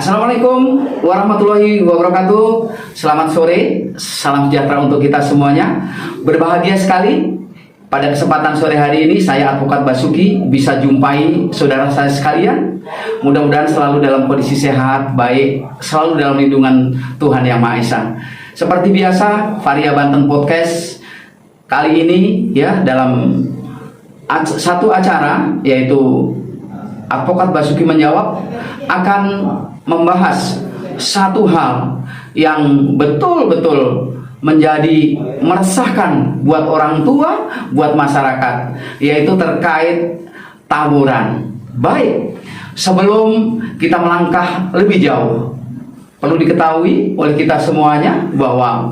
Assalamualaikum warahmatullahi wabarakatuh. Selamat sore, salam sejahtera untuk kita semuanya. Berbahagia sekali pada kesempatan sore hari ini saya Advokat Basuki bisa jumpai saudara saya sekalian. Mudah-mudahan selalu dalam kondisi sehat, baik, selalu dalam lindungan Tuhan Yang Maha Esa. Seperti biasa, Varia Banten Podcast kali ini ya dalam satu acara yaitu Advokat Basuki Menjawab akan membahas satu hal yang betul-betul menjadi meresahkan buat orang tua, buat masyarakat, yaitu terkait tawuran. Baik, sebelum kita melangkah lebih jauh, perlu diketahui oleh kita semuanya bahwa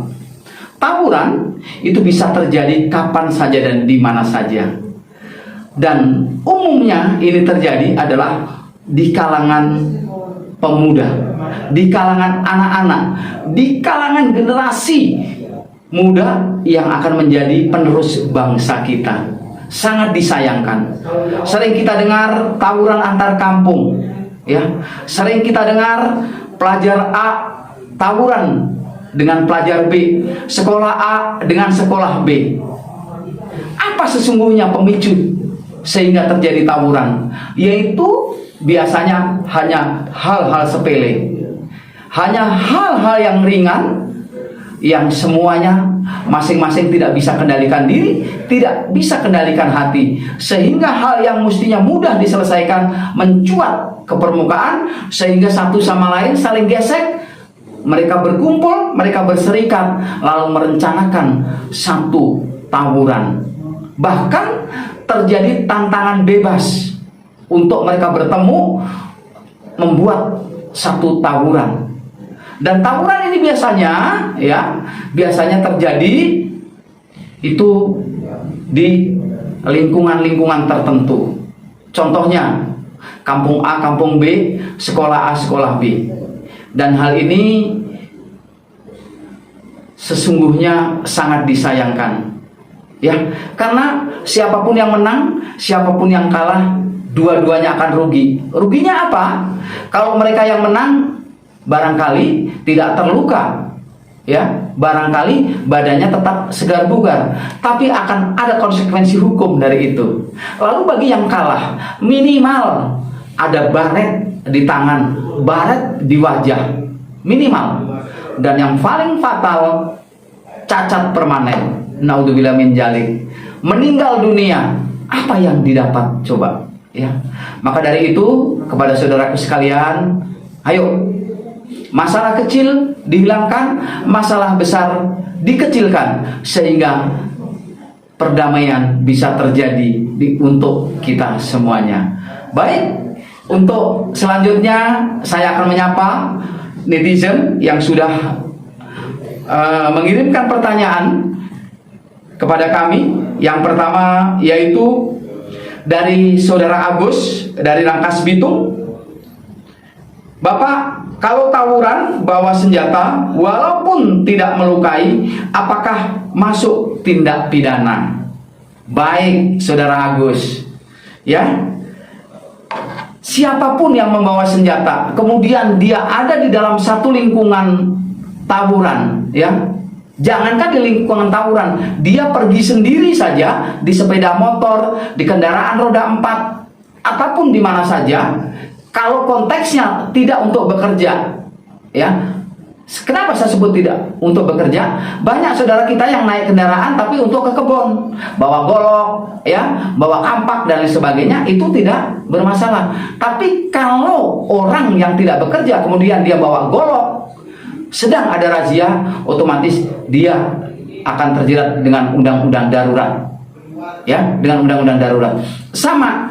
tawuran itu bisa terjadi kapan saja dan di mana saja. Dan umumnya ini terjadi adalah di kalangan pemuda, di kalangan anak-anak, di kalangan generasi muda yang akan menjadi penerus bangsa kita. Sangat disayangkan. Sering kita dengar tawuran antar kampung, ya. Sering kita dengar pelajar A tawuran dengan pelajar B, sekolah A dengan sekolah B. Apa sesungguhnya pemicu sehingga terjadi tawuran? Yaitu biasanya hanya hal-hal sepele, hanya hal-hal yang ringan, yang semuanya masing-masing tidak bisa kendalikan diri, tidak bisa kendalikan hati, sehingga hal yang mestinya mudah diselesaikan mencuat ke permukaan, sehingga satu sama lain saling gesek. Mereka berkumpul, mereka berserikat, lalu merencanakan satu tawuran. Bahkan terjadi tantangan bebas untuk mereka bertemu membuat satu tawuran. Dan tawuran ini biasanya terjadi itu di lingkungan-lingkungan tertentu. Contohnya kampung A, kampung B, sekolah A, sekolah B. Dan hal ini sesungguhnya sangat disayangkan. Ya, karena siapapun yang menang, siapapun yang kalah, dua-duanya akan rugi. Ruginya apa? Kalau mereka yang menang barangkali tidak terluka, ya, barangkali badannya tetap segar bugar, tapi akan ada konsekuensi hukum dari itu. Lalu bagi yang kalah, minimal ada baret di tangan, baret di wajah, minimal. Dan yang paling fatal, cacat permanen. Naudzubillah min dzalik, meninggal dunia. Apa yang didapat coba, ya? Maka dari itu kepada saudaraku sekalian, ayo, masalah kecil dihilangkan, masalah besar dikecilkan, sehingga perdamaian bisa terjadi untuk kita semuanya. Baik, untuk selanjutnya saya akan menyapa netizen yang sudah mengirimkan pertanyaan kepada kami. Yang pertama yaitu dari saudara Agus dari Rangkas Bitung. Bapak, kalau tawuran bawa senjata walaupun tidak melukai, apakah masuk tindak pidana? Baik, saudara Agus, ya. Siapapun yang membawa senjata, kemudian dia ada di dalam satu lingkungan tawuran, ya. Jangankan di lingkungan tawuran, dia pergi sendiri saja di sepeda motor, di kendaraan roda 4, ataupun di mana saja. Kalau konteksnya tidak untuk bekerja, ya. Kenapa saya sebut tidak untuk bekerja? Banyak saudara kita yang naik kendaraan tapi untuk ke kebun, bawa golok, ya, bawa kampak dan lain sebagainya, itu tidak bermasalah. Tapi kalau orang yang tidak bekerja kemudian dia bawa golok, sedang ada razia, otomatis dia akan terjerat dengan undang-undang darurat, ya, dengan undang-undang darurat. Sama,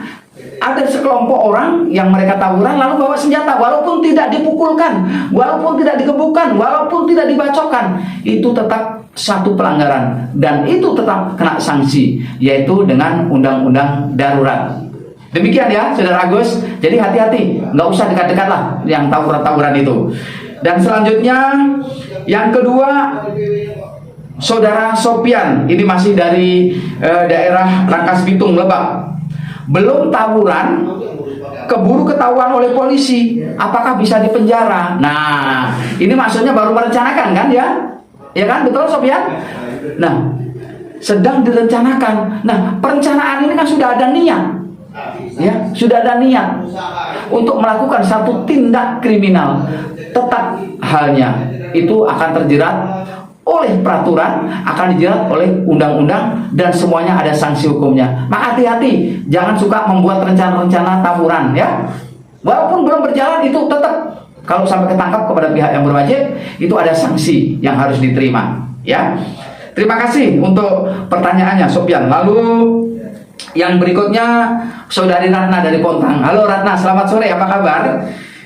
ada sekelompok orang yang mereka tawuran lalu bawa senjata, walaupun tidak dipukulkan, walaupun tidak digebukkan, walaupun tidak dibacokkan, itu tetap satu pelanggaran dan itu tetap kena sanksi, yaitu dengan undang-undang darurat. Demikian ya, saudara Agus. Jadi hati-hati, nggak usah dekat-dekat lah yang tawuran-tawuran itu. Dan selanjutnya yang kedua, saudara Sopian, ini masih dari daerah Rangkas Bitung, Lebak. Belum tawuran, keburu ketahuan oleh polisi, apakah bisa dipenjara? Nah, ini maksudnya baru merencanakan kan ya? Ya kan, betul Sob ya? Nah, sedang direncanakan. Nah, perencanaan ini kan sudah ada niat, ya, sudah ada niat untuk melakukan satu tindak kriminal. Tetap halnya itu akan terjerat oleh peraturan, akan dijerat oleh undang-undang, dan semuanya ada sanksi hukumnya. Nah, hati-hati, jangan suka membuat rencana-rencana tawuran ya. Walaupun belum berjalan, itu tetap kalau sampai ketangkap kepada pihak yang berwajib, itu ada sanksi yang harus diterima ya. Terima kasih untuk pertanyaannya Sopyan. Lalu yang berikutnya Saudari Ratna dari Pontang. Halo Ratna, selamat sore, apa kabar?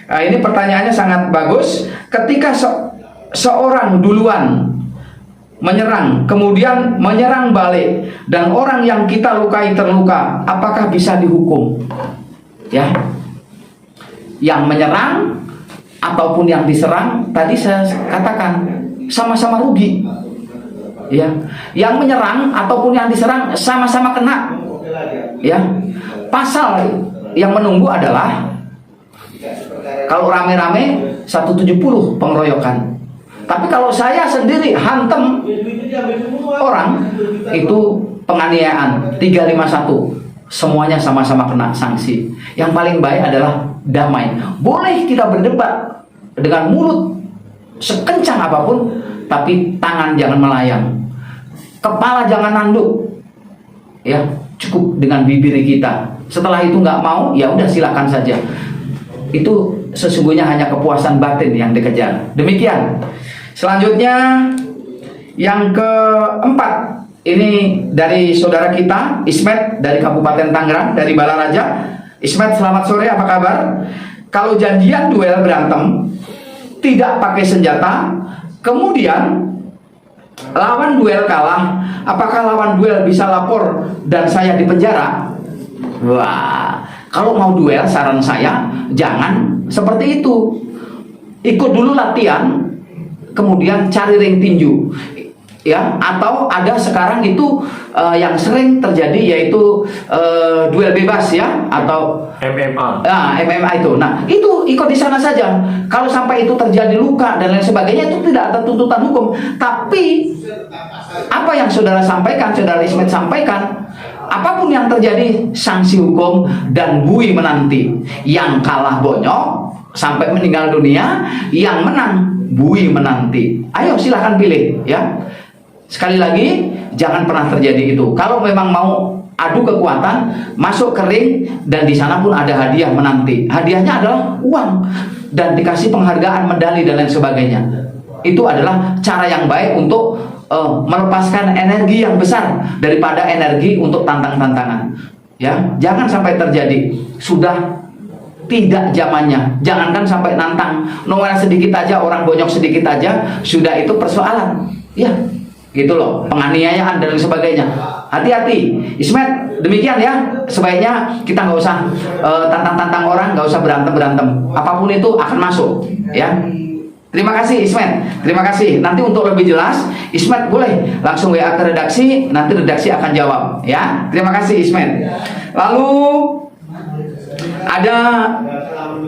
Ini pertanyaannya sangat bagus. Ketika seorang duluan menyerang, kemudian menyerang balik, dan orang yang kita lukai terluka, apakah bisa dihukum? Ya, yang menyerang ataupun yang diserang, tadi saya katakan sama-sama rugi. Ya, yang menyerang ataupun yang diserang sama-sama kena. Ya, pasal yang menunggu adalah kalau rame-rame 170 pengeroyokan. Tapi kalau saya sendiri hantem orang, itu penganiayaan 351. Semuanya sama-sama kena sanksi. Yang paling baik adalah damai. Boleh kita berdebat dengan mulut sekencang apapun, tapi tangan jangan melayang, kepala jangan nanduk. Ya, cukup dengan bibir kita. Setelah itu nggak mau, ya udah silakan saja. Itu sesungguhnya hanya kepuasan batin yang dikejar. Demikian. Selanjutnya yang keempat, ini dari saudara kita Ismet dari Kabupaten Tangerang, dari Balaraja. Ismet, selamat sore, apa kabar? Kalau janjian duel berantem tidak pakai senjata, kemudian lawan duel kalah, apakah lawan duel bisa lapor dan saya dipenjara? Wah, kalau mau duel, saran saya jangan seperti itu. Ikut dulu latihan, kemudian cari ring tinju, ya. Atau ada sekarang itu yang sering terjadi, yaitu duel bebas ya, atau MMA. Nah, MMA itu. Nah, itu ikut di sana saja. Kalau sampai itu terjadi luka dan lain sebagainya, itu tidak ada tuntutan hukum. Tapi apa yang saudara sampaikan, saudara Ismet sampaikan, apapun yang terjadi, sanksi hukum dan bui menanti. Yang kalah bonyok sampai meninggal dunia, yang menang bui menanti. Ayo silahkan pilih ya. Sekali lagi, jangan pernah terjadi itu. Kalau memang mau adu kekuatan, masuk ke ring, dan di sana pun ada hadiah menanti. Hadiahnya adalah uang dan dikasih penghargaan, medali dan lain sebagainya. Itu adalah cara yang baik untuk melepaskan energi yang besar daripada energi untuk tantang-tantangan. Ya, jangan sampai terjadi. Sudah tidak zamannya. Jangankan sampai nantang, nomor sedikit aja, orang bonyok sedikit aja, sudah itu persoalan. Ya, gitu loh, penganiayaan dan lain sebagainya. Hati-hati, Ismet. Demikian ya. Sebaiknya kita nggak usah tantang-tantang orang, nggak usah berantem-berantem. Apapun itu akan masuk. Ya. Terima kasih Ismet. Terima kasih. Nanti untuk lebih jelas, Ismet boleh langsung WA ke redaksi. Nanti redaksi akan jawab. Ya. Terima kasih Ismet. Lalu ada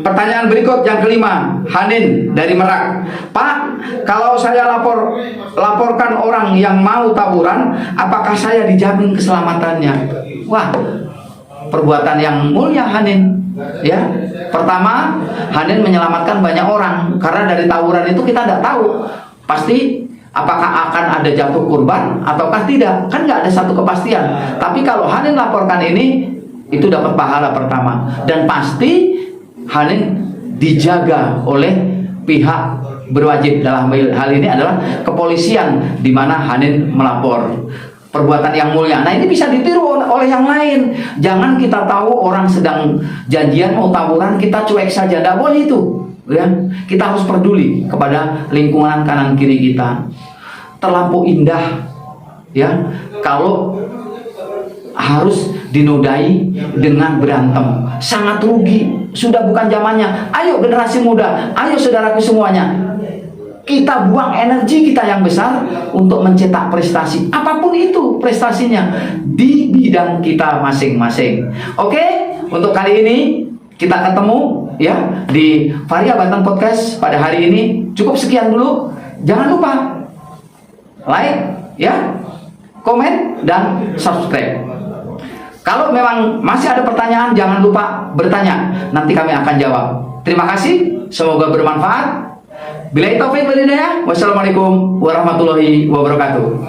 pertanyaan berikut yang kelima, Hanin dari Merak. Pak, kalau saya laporkan orang yang mau tawuran, apakah saya dijamin keselamatannya? Wah, perbuatan yang mulia Hanin. Ya, pertama, Hanin menyelamatkan banyak orang, karena dari tawuran itu kita tidak tahu pasti apakah akan ada jatuh korban ataukah tidak, kan nggak ada satu kepastian. Tapi kalau Hanin laporkan ini, itu dapat pahala pertama, dan pasti Hanin dijaga oleh pihak berwajib. Dalam hal ini adalah kepolisian, di mana Hanin melapor. Perbuatan yang mulia. Nah, ini bisa ditiru oleh yang lain. Jangan kita tahu orang sedang janjian mau tawuran, kita cuek saja. Tidak boleh itu. Ya, kita harus peduli kepada lingkungan kanan kiri kita. Terlampau indah, ya, kalau harus dinodai dengan berantem. Sangat rugi. Sudah bukan zamannya. Ayo generasi muda, ayo saudaraku semuanya, kita buang energi kita yang besar untuk mencetak prestasi, apapun itu prestasinya, di bidang kita masing-masing. Oke, untuk kali ini kita ketemu ya di Varia Banten Podcast pada hari ini. Cukup sekian dulu. Jangan lupa like ya, komen dan subscribe. Kalau memang masih ada pertanyaan, jangan lupa bertanya. Nanti kami akan jawab. Terima kasih. Semoga bermanfaat. Billahi taufik wal hidayah. Wassalamualaikum warahmatullahi wabarakatuh.